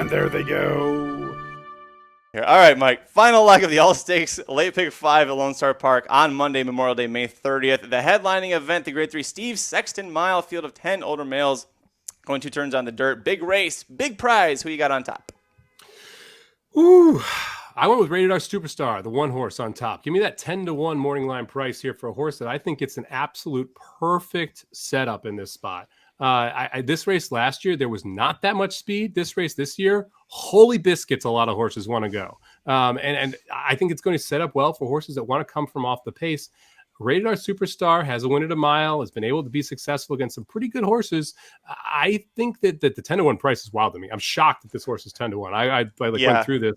And there they go. Here. All right, Mike. Final leg of the All Stakes Late Pick 5 at Lone Star Park on Monday, Memorial Day, May 30th. The headlining event, the Grade 3 Steve Sexton Mile, field of 10 older males going 2 turns on the dirt. Big race, big prize. Who you got on top? Ooh, I went with Rated R Superstar, the one horse on top. Give me that 10-1 morning line price here for a horse that I think it's an absolute perfect setup in this spot. This race last year, there was not that much speed. This race this year, holy biscuits, a lot of horses want to go. And I think it's going to set up well for horses that want to come from off the pace. Rated R Superstar has a win at a mile, has been able to be successful against some pretty good horses. I think that the 10-1 price is wild to me. I'm shocked that this horse is 10-1. I went through this.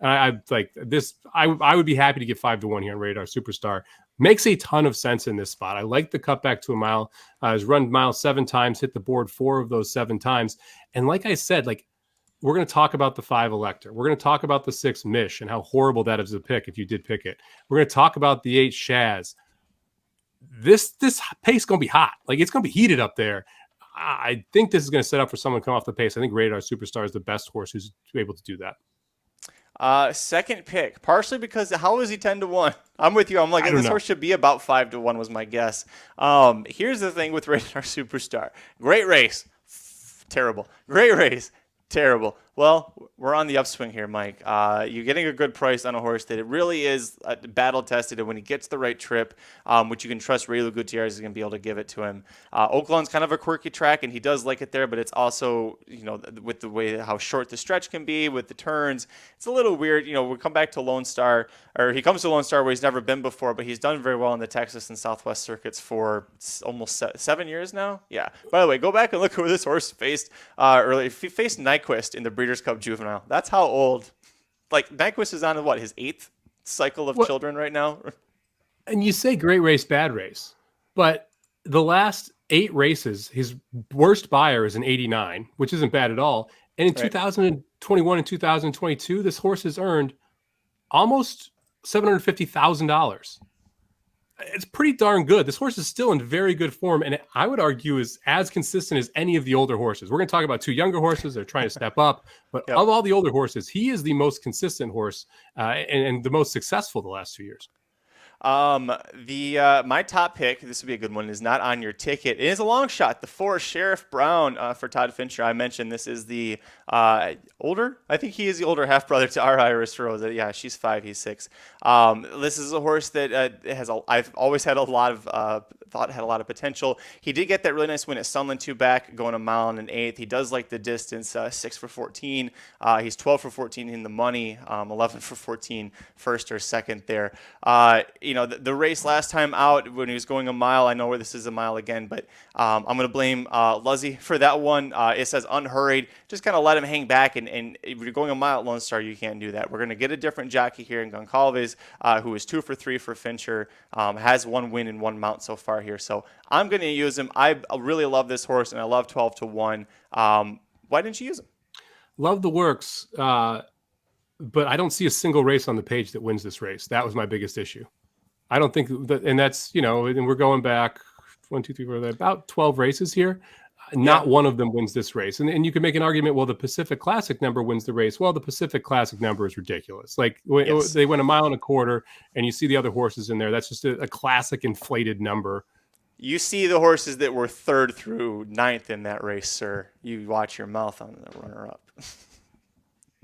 I like this. I would be happy to get 5-1 here on Rated R Superstar. Makes a ton of sense in this spot. I like the cutback to a mile. Has run mile 7 times, hit the board 4 of those 7 times. And like I said, we're going to talk about the 5 Elector. We're going to talk about the 6 Mish and how horrible that is a pick if you did pick it. We're going to talk about the 8 Shaz. This pace is going to be hot. It's going to be heated up there. I think this is going to set up for someone to come off the pace. I think Rated R Superstar is the best horse who's able to do that. Second pick, partially because how is he 10-1? I'm with you. I'm like, this horse should be about 5-1 was my guess. Here's the thing with Rated R Superstar. Great race. Terrible. Great race. Terrible. Well, we're on the upswing here, Mike. You're getting a good price on a horse that it really is battle tested, and when he gets the right trip, which you can trust Raylu Gutierrez is going to be able to give it to him. Oaklawn's kind of a quirky track, and he does like it there, but it's also, with the way how short the stretch can be with the turns, it's a little weird. We come back to Lone Star, or he comes to Lone Star where he's never been before, but he's done very well in the Texas and Southwest circuits for almost 7 years now. Yeah. By the way, go back and look who this horse faced earlier. He faced Nyquist in the Breeders' Cup Juvenile. That's how old. Nyquist is on his 8th cycle of children right now. And you say great race, bad race, but the last 8 races, his worst buyer is an 89, which isn't bad at all. And in 2021 and 2022, this horse has earned almost $750,000. It's pretty darn good. This horse is still in very good form, and I would argue is as consistent as any of the older horses. We're going to talk about 2 younger horses that are trying to step up, but of all the older horses, he is the most consistent horse and the most successful the last 2 years. My top pick, this would be a good one, is not on your ticket. It is a long shot. The 4 Sheriff Brown for Todd Fincher. I mentioned this is the older. I think he is the older half brother to our Iris Rose. Yeah, she's 5, he's 6. This is a horse that I've always had a lot of thought had a lot of potential. He did get that really nice win at Sunland 2 back, going a mile and an 1/8. He does like the distance, 6 for 14. He's 12 for 14 in the money, 11 for 14 first or second there. The race last time out when he was going a mile, I know where this is a mile again, but I'm going to blame Luzzy for that one. It says unhurried. Just kind of let him hang back, and if you're going a mile at Lone Star, you can't do that. We're going to get a different jockey here in Goncalves, who is 2 for 3 for Fincher, has 1 win and 1 mount so far here. So I'm going to use him. I really love this horse, and I love 12-1. Why didn't you use him? Love the works, but I don't see a single race on the page that wins this race. That was my biggest issue. I don't think that, and that's, and we're going back 1, 2, 3, 4, about 12 races here. Not one of them wins this race. And you can make an argument, well, the Pacific Classic number wins the race. Well, the Pacific Classic number is ridiculous. They went a mile and a quarter, and you see the other horses in there. That's just a classic inflated number. You see the horses that were 3rd through 9th in that race, sir. You watch your mouth on the runner-up.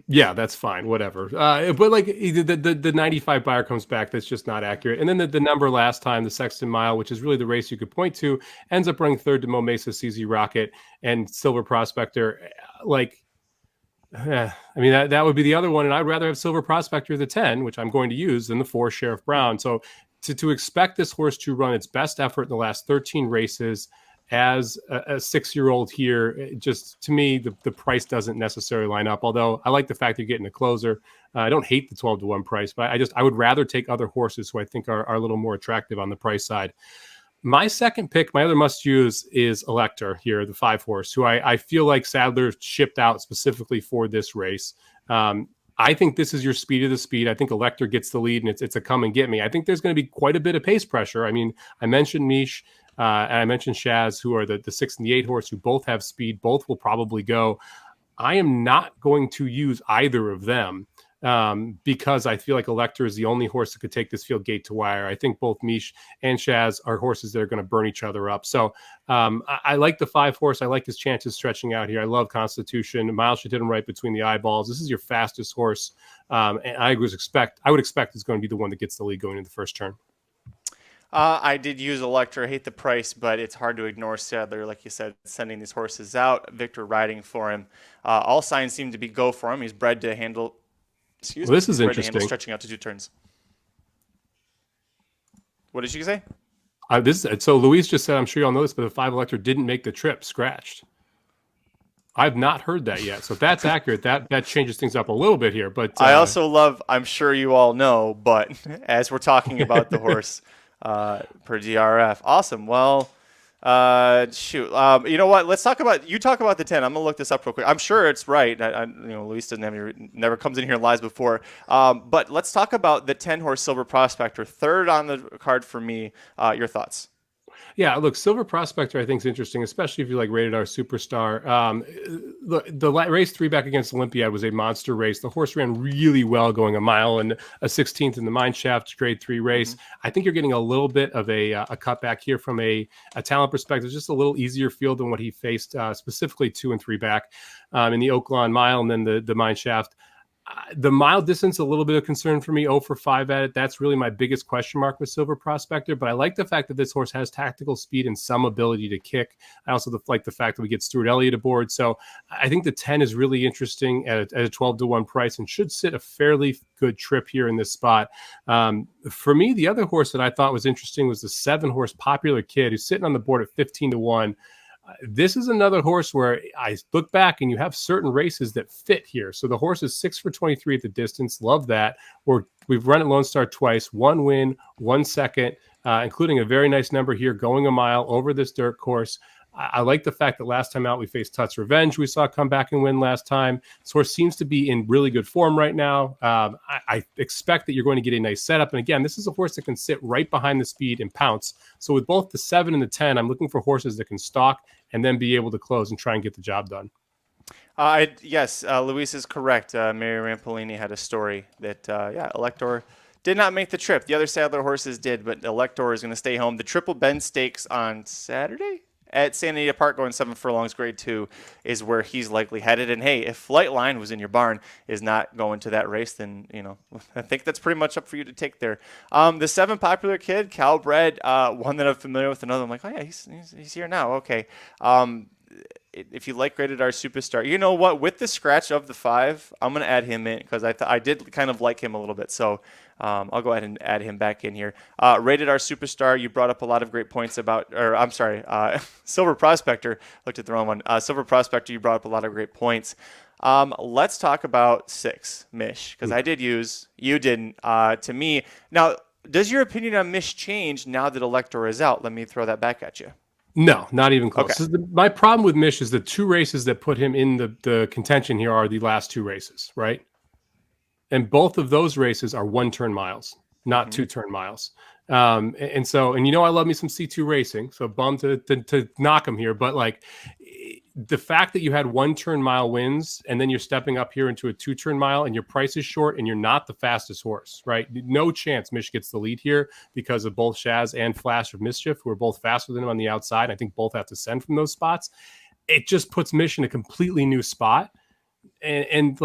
Yeah, that's fine. Whatever. But the 95 buyer comes back. That's just not accurate. And then the number last time, the Sexton Mile, which is really the race you could point to, ends up running 3rd to Mo Mesa, CZ Rocket, and Silver Prospector. That would be the other one. And I'd rather have Silver Prospector, the 10, which I'm going to use, than the 4 Sheriff Brown. So to expect this horse to run its best effort in the last 13 races as a 6-year-old here, just to me, the price doesn't necessarily line up. Although I like the fact you're getting a closer. I don't hate the 12-1 price, but I would rather take other horses who I think are a little more attractive on the price side. My second pick, my other must use, is Elector here, the 5 horse, who I feel like Sadler shipped out specifically for this race. I think this is your speed of the speed. I think Elector gets the lead, and it's a come and get me. I think there's going to be quite a bit of pace pressure. I mean, I mentioned Mish. And I mentioned Shaz, who are the 6 and the 8 horse, who both have speed. Both will probably go. I am not going to use either of them because I feel like Elector is the only horse that could take this field gate to wire. I think both Mish and Shaz are horses that are going to burn each other up. So I like the 5 horse. I like his chances stretching out here. I love Constitution. Miles should hit him right between the eyeballs. This is your fastest horse. And I would expect it's going to be the one that gets the lead going in the first turn. I did use Elector. I hate the price, but it's hard to ignore Sadler, like you said, sending these horses out. Victor riding for him. All signs seem to be go for him. He's bred to handle. Excuse me. This is interesting. Stretching out to 2 turns. What did you say? So Luis just said, I'm sure you all know this, but the 5 Elector didn't make the trip scratched. I've not heard that yet. So if that's accurate, that changes things up a little bit here. But I also love, I'm sure you all know, but as we're talking about the horse per DRF. Awesome. Well, shoot. You know what? Let's talk about, you talk about the 10. I'm going to look this up real quick. I'm sure it's right. Luis doesn't have never comes in here and lies before. But let's talk about the 10 horse Silver Prospector, third on the card for me. Your thoughts? Yeah, look, Silver Prospector I think is interesting, especially if you like Rated R Superstar. The race 3 back against Olympiad was a monster race. The horse ran really well, going a mile and a 16th in the mine shaft, grade 3 race. I think you're getting a little bit of a cutback here from a talent perspective, just a little easier field than what he faced, specifically 2 and 3 back in the Oaklawn mile and then the mine shaft. The mile distance, a little bit of concern for me, 0 for 5 at it. That's really my biggest question mark with Silver Prospector, but I like the fact that this horse has tactical speed and some ability to kick. I also like the fact that we get Stuart Elliott aboard. So I think the 10 is really interesting at a 12-1 price and should sit a fairly good trip here in this spot. For me, the other horse that I thought was interesting was the 7 horse Popular Kid, who's sitting on the board at 15-1. This is another horse where I look back and you have certain races that fit here. So the horse is 6 for 23 at the distance. Love that. We've run at Lone Star twice, 1 win, 1 second, including a very nice number here going a mile over this dirt course. I like the fact that last time out we faced Tut's Revenge. We saw come back and win last time. This horse seems to be in really good form right now. I expect that you're going to get a nice setup. And again, this is a horse that can sit right behind the speed and pounce. So with both the 7 and the 10, I'm looking for horses that can stalk and then be able to close and try and get the job done. Yes, Luis is correct. Mary Rampolini had a story that, Elector did not make the trip. The other Sadler horses did, but Elector is going to stay home. The Triple Bend Stakes on Saturday at San Anita Park, going 7 furlongs, grade 2, is where he's likely headed. And hey, if Flightline, who's in your barn, is not going to that race, then I think that's pretty much up for you to take there. The 7 Popular Kid, Kalleward, one that I'm familiar with. Another, I'm like, oh yeah, he's here now. Okay. If you like Rated R Superstar, you know what? With the scratch of the 5, I'm going to add him in because I did kind of like him a little bit. So I'll go ahead and add him back in here. Rated R Superstar, you brought up a lot of great points about, Silver Prospector. Looked at the wrong one. Silver Prospector, you brought up a lot of great points. Let's talk about 6, Mish, because I did use, you didn't. To me, now, does your opinion on Mish change now that Elector is out? Let me throw that back at you. No, not even close. Okay. So my problem with Mish is the 2 races that put him in the contention here are the last 2 races, right? And both of those races are 1-turn miles, not 2-turn miles. And I love me some C2 racing, so bummed to knock him here. But like the fact that you had 1-turn mile wins and then you're stepping up here into a 2-turn mile and your price is short and you're not the fastest horse, right? No chance Mish gets the lead here because of both Shaz and Flash of Mischief, who are both faster than him on the outside. I think both have to send from those spots. It just puts Mish in a completely new spot. And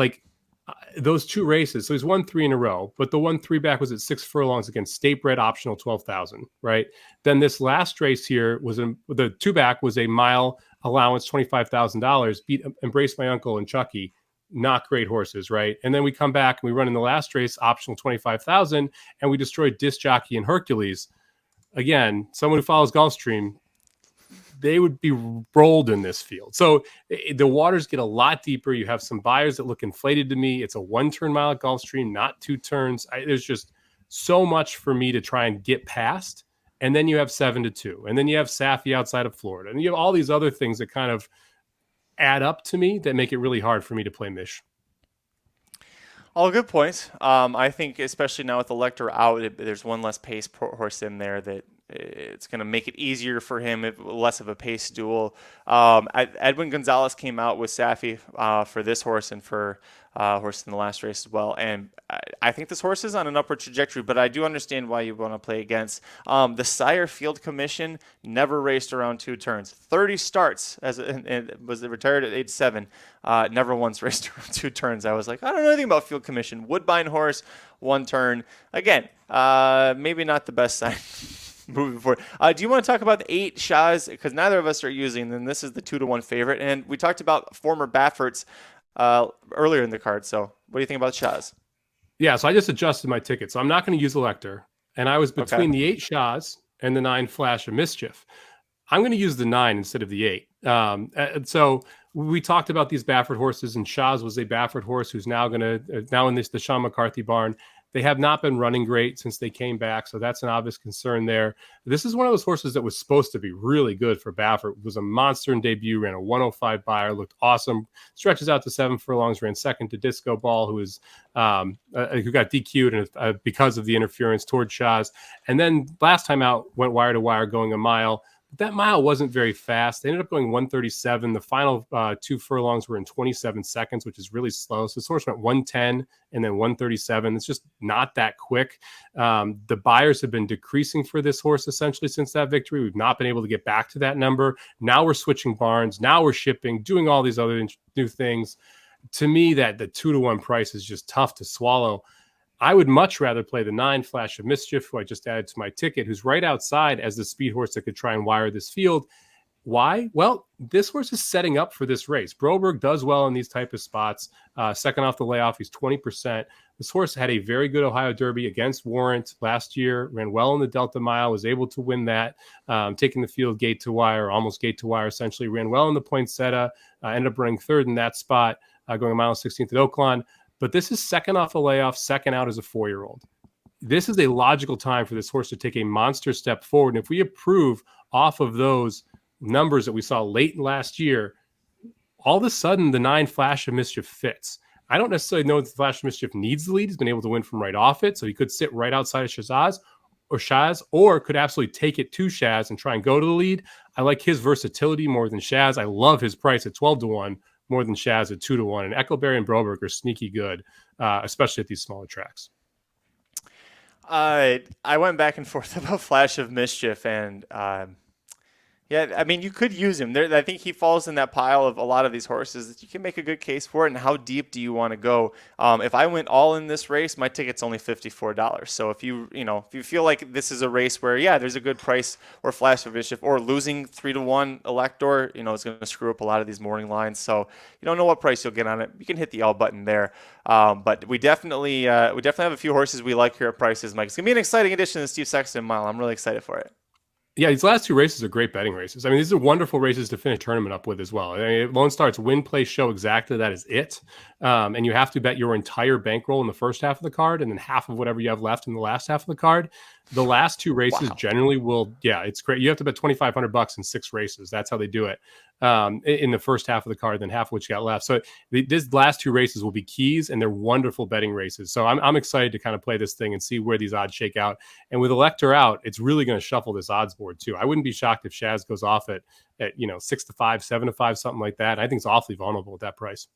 those 2 races, so he's won 3 in a row, but the 1-3 back was at 6 furlongs against State Bred optional 12,000, right? Then this last race here was the 2 back was a mile allowance, $25,000, beat Embrace My Uncle and Chucky, not great horses, right? And then we come back and we run in the last race optional 25,000 and we destroyed Disc Jockey and Hercules. Again, someone who follows Gulfstream, they would be rolled in this field. So the waters get a lot deeper. You have some buyers that look inflated to me. It's a 1-turn mile at Gulfstream, not 2 turns. There's just so much for me to try and get past. And then you have 7-2. And then you have Safi outside of Florida. And you have all these other things that kind of add up to me that make it really hard for me to play Mish. All good points. I think especially now with Elector out, there's one less pace horse in there that it's going to make it easier for him, less of a pace duel. Edwin Gonzalez came out with Safi for this horse and for horse in the last race as well. And I think this horse is on an upward trajectory, but I do understand why you want to play against. The Sire Field Commission never raced around 2 turns. 30 starts and was retired at age 7. Never once raced around 2 turns. I was like, I don't know anything about Field Commission. Woodbine horse, 1 turn. Again, maybe not the best sign. Moving forward, do you want to talk about the 8 Shahs? Because neither of us are using them. This is the 2-1 favorite, and we talked about former Bafferts earlier in the card. So, what do you think about Shahs? Yeah, so I just adjusted my ticket, so I'm not going to use Elector, and I was between the 8 Shahs and the 9 Flash of Mischief. I'm going to use the 9 instead of the 8. And so we talked about these Baffert horses, and Shahs was a Baffert horse who's now in the Sean McCarthy barn. They have not been running great since they came back, so that's an obvious concern there. This is one of those horses that was supposed to be really good for Baffert. It was a monster in debut, ran a 105 buyer, looked awesome, stretches out to 7 furlongs, ran second to Disco Ball, who got DQ'd because of the interference toward Shahs. And then last time out, went wire to wire, going a mile. That mile wasn't very fast. They ended up going 137. The final 2 furlongs were in 27 seconds, which is really slow. So this horse went 110 and then 137. It's just not that quick. The buyers have been decreasing for this horse essentially since that victory. We've not been able to get back to that number. Now we're switching barns. Now we're shipping, doing all these other new things. To me, that the 2-1 price is just tough to swallow. I would much rather play the 9 Flash of Mischief, who I just added to my ticket, who's right outside as the speed horse that could try and wire this field. Why? Well, this horse is setting up for this race. Broberg does well in these type of spots. Second off the layoff, he's 20%. This horse had a very good Ohio Derby against Warrant last year, ran well in the Delta Mile, was able to win that, taking the field gate to wire, almost gate to wire essentially, ran well in the Poinsettia, ended up running 3rd in that spot, going a mile 16th at Oaklawn. But this is second off the layoff, second out as a 4-year-old. This is a logical time for this horse to take a monster step forward. And if we improve off of those numbers that we saw late last year, all of a sudden the 9 Flash of Mischief fits. I don't necessarily know that the Flash of Mischief needs the lead. He's been able to win from right off it. So he could sit right outside of Shahs or could absolutely take it to Shahs and try and go to the lead. I like his versatility more than Shahs. I love his price at 12-1. More than Shahs at 2-1. And Eckelberry and Broberg are sneaky good, especially at these smaller tracks. I went back and forth about Flash of Mischief, and yeah, I mean, you could use him. I think he falls in that pile of a lot of these horses that you can make a good case for it. And how deep do you want to go? If I went all in this race, my ticket's only $54. So if you feel like this is a race where, yeah, there's a good price or Flash of Mischief, or losing 3-1 Elector, is going to screw up a lot of these morning lines. So you don't know what price you'll get on it. You can hit the L button there. But we definitely have a few horses we like here at prices, Mike. It's going to be an exciting edition of the Steve Sexton Mile. I'm really excited for it. Yeah, these last 2 races are great betting races. I mean, these are wonderful races to finish tournament up with as well. I mean, Lone Star's win, play, show exactly that is it. And you have to bet your entire bankroll in the first half of the card and then half of whatever you have left in the last half of the card. The last 2 races generally will, it's great. You have to bet $2,500 in 6 races. That's how they do it in the first half of the card, then half of what you got left. So these last 2 races will be keys, and they're wonderful betting races. So I'm excited to kind of play this thing and see where these odds shake out. And with Elector out, it's really going to shuffle this odds board too. I wouldn't be shocked if Shahs goes off at 6-5, 7-5, something like that. I think it's awfully vulnerable at that price.